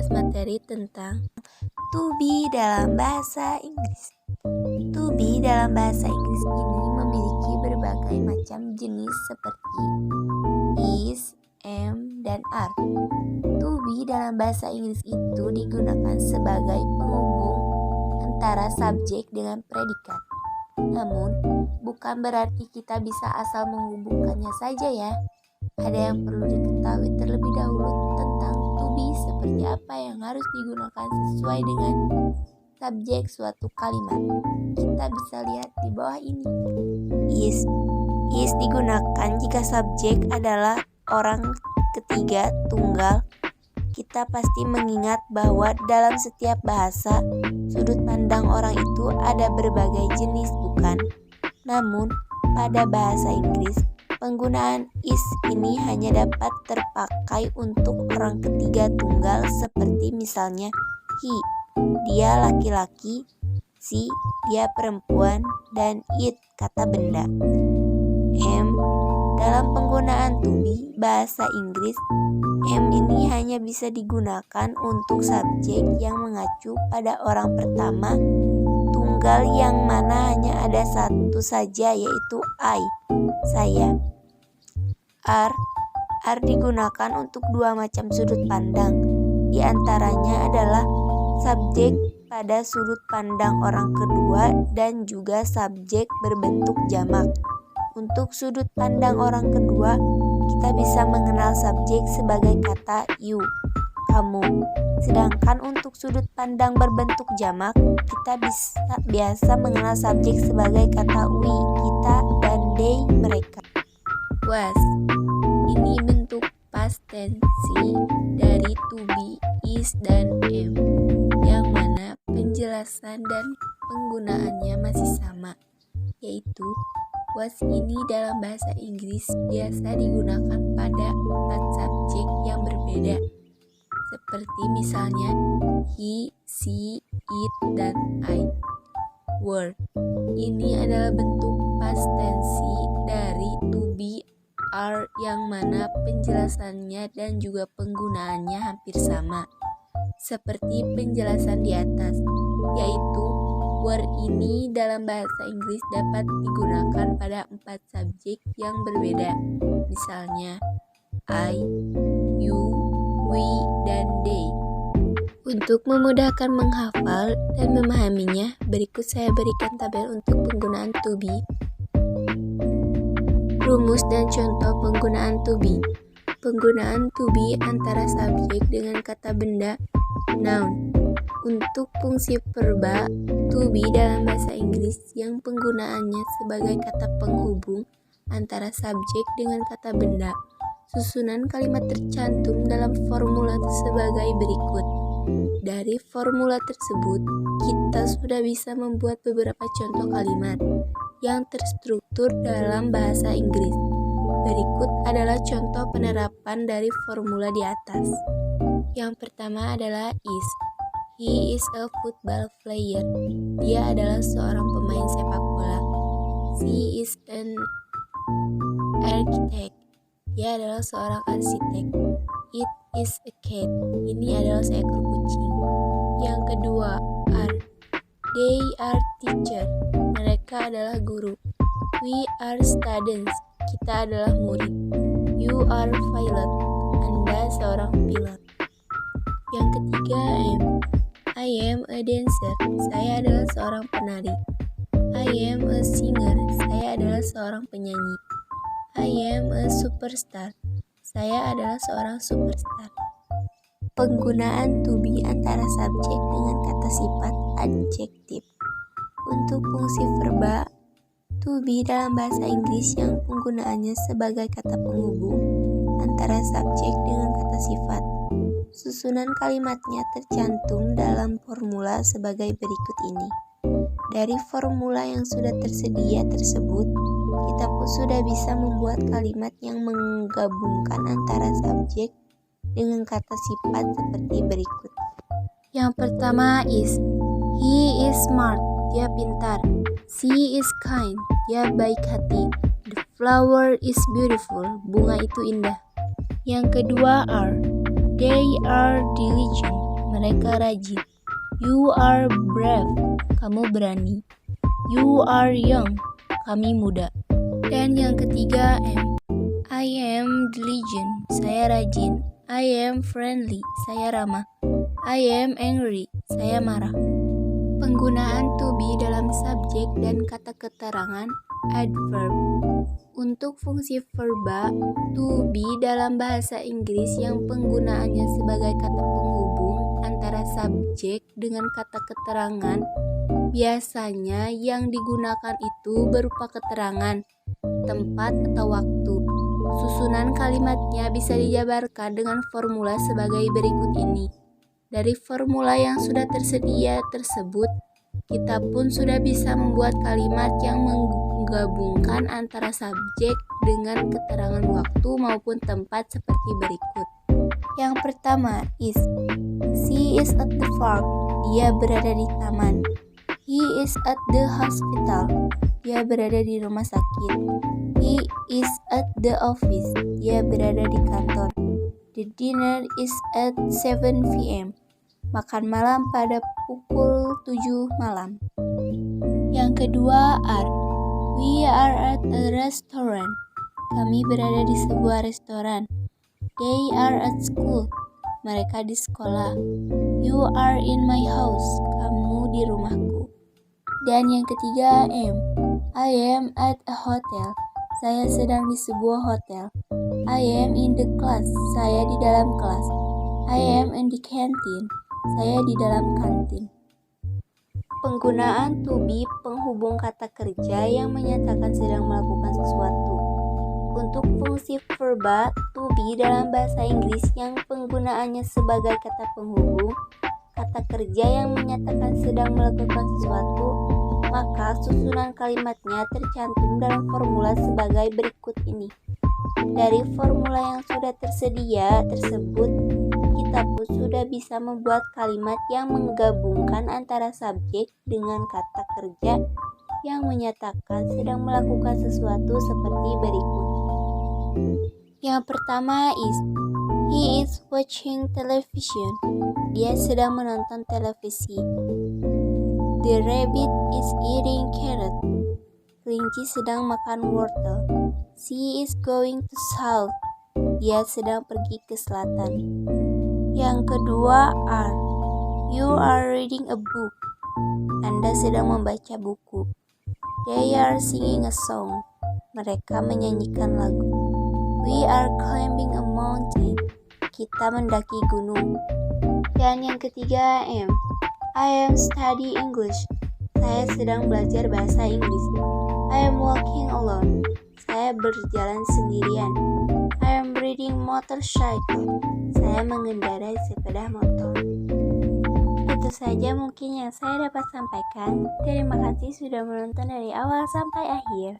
materi tentang to be dalam bahasa Inggris. To be dalam bahasa Inggris ini memiliki berbagai macam jenis seperti is, am, dan are. To be dalam bahasa Inggris itu digunakan sebagai penghubung antara subjek dengan predikat. Namun, bukan berarti kita bisa asal menghubungkannya saja ya. Ada yang perlu diketahui terlebih dahulu tentang to be, seperti apa yang harus digunakan sesuai dengan subjek suatu kalimat. Kita bisa lihat di bawah ini. Is digunakan jika subjek adalah orang ketiga tunggal. Kita pasti mengingat bahwa dalam setiap bahasa, sudut pandang orang itu ada berbagai jenis, bukan? Namun, pada bahasa Inggris, penggunaan is ini hanya dapat terpakai untuk orang ketiga tunggal seperti misalnya he, dia laki-laki, she, dia perempuan, dan it, kata benda. Am, dalam penggunaan to be bahasa Inggris, am ini hanya bisa digunakan untuk subjek yang mengacu pada orang pertama tunggal yang mana hanya ada satu saja, yaitu I, saya. Are digunakan untuk dua macam sudut pandang. Di antaranya adalah subjek pada sudut pandang orang kedua dan juga subjek berbentuk jamak. Untuk sudut pandang orang kedua, kita bisa mengenal subjek sebagai kata you, kamu. Sedangkan untuk sudut pandang berbentuk jamak, kita biasa mengenal subjek sebagai kata we, kita, dan they, mereka. Was, ini bentuk past tense dari to be, is, dan am, yang mana penjelasan dan penggunaannya masih sama, yaitu was ini dalam bahasa Inggris biasa digunakan pada 4 subjek yang berbeda, seperti misalnya he, she, it, dan I. Were, ini adalah bentuk past tense dari to be, are, yang mana penjelasannya dan juga penggunaannya hampir sama, seperti penjelasan di atas, yaitu were ini dalam bahasa Inggris dapat digunakan pada 4 subjek yang berbeda, misalnya I, you, we, dan they. Untuk memudahkan menghafal dan memahaminya, berikut saya berikan tabel untuk penggunaan to be. Rumus dan contoh penggunaan to be. Penggunaan to be antara subjek dengan kata benda, noun. Untuk fungsi verba, to be dalam bahasa Inggris yang penggunaannya sebagai kata penghubung antara subjek dengan kata benda. Susunan kalimat tercantum dalam formula sebagai berikut. Dari formula tersebut, kita sudah bisa membuat beberapa contoh kalimat yang terstruktur dalam bahasa Inggris. Berikut adalah contoh penerapan dari formula di atas. Yang pertama adalah is. He is a football player. Dia adalah seorang pemain sepak bola. She is an architect. Dia adalah seorang arsitek. It is a cat. Ini adalah seekor kucing. Yang kedua, are. They are teacher. Mereka adalah guru. We are students. Kita adalah murid. You are pilot. Anda seorang pilot. Yang ketiga, am. I am a dancer. Saya adalah seorang penari. I am a singer. Saya adalah seorang penyanyi. I am a superstar. Saya adalah seorang superstar. Penggunaan to be antara subjek dengan kata sifat adjektif. Untuk fungsi verba, to be dalam bahasa Inggris yang penggunaannya sebagai kata penghubung antara subjek dengan kata sifat. Susunan kalimatnya tercantum dalam formula sebagai berikut ini. Dari formula yang sudah tersedia tersebut, kita pun sudah bisa membuat kalimat yang menggabungkan antara subjek dengan kata sifat seperti berikut. Yang pertama is. He is smart. Dia pintar. She is kind. Dia baik hati. The flower is beautiful. Bunga itu indah. Yang kedua are. They are diligent. Mereka rajin. You are brave. Kamu berani. You are young. Kami muda. Dan yang ketiga M. I am diligent. Saya rajin. I am friendly. Saya ramah. I am angry. Saya marah. Penggunaan to be dalam subjek dan kata keterangan adverb. Untuk fungsi verba, to be dalam bahasa Inggris yang penggunaannya sebagai kata penghubung antara subjek dengan kata keterangan, biasanya yang digunakan itu berupa keterangan, tempat atau waktu. Susunan kalimatnya bisa dijabarkan dengan formula sebagai berikut ini. Dari formula yang sudah tersedia tersebut, kita pun sudah bisa membuat kalimat yang menggabungkan antara subjek dengan keterangan waktu maupun tempat seperti berikut. Yang pertama is. She is at the park. Dia berada di taman. He is at the hospital. Dia berada di rumah sakit. He is at the office. Dia berada di kantor. The dinner is at 7 p.m. Makan malam pada pukul 7 malam. Yang kedua are. We are at a restaurant. Kami berada di sebuah restoran. They are at school. Mereka di sekolah. You are in my house. Kamu di rumahku. Dan yang ketiga am. I am at a hotel. Saya sedang di sebuah hotel. I am in the class. Saya di dalam kelas. I am in the canteen. Saya di dalam kantin. Penggunaan to be penghubung kata kerja yang menyatakan sedang melakukan sesuatu. Untuk fungsi verba to be dalam bahasa Inggris yang penggunaannya sebagai kata penghubung kata kerja yang menyatakan sedang melakukan sesuatu, maka susunan kalimatnya tercantum dalam formula sebagai berikut ini. Dari formula yang sudah tersedia tersebut, kita pun sudah bisa membuat kalimat yang menggabungkan antara subjek dengan kata kerja yang menyatakan sedang melakukan sesuatu seperti berikut. Yang pertama is. He is watching television. Dia sedang menonton televisi. The rabbit is eating carrot. Kelinci sedang makan wortel. She is going to south. Dia sedang pergi ke selatan. Yang kedua are. You are reading a book. Anda sedang membaca buku. They are singing a song. Mereka menyanyikan lagu. We are climbing a mountain. Kita mendaki gunung. Dan yang ketiga am. I am studying English. Saya sedang belajar bahasa Inggris. I am walking alone. Saya berjalan sendirian. I am riding motorcycle. Saya mengendarai sepeda motor. Itu saja mungkin yang saya dapat sampaikan. Terima kasih sudah menonton dari awal sampai akhir.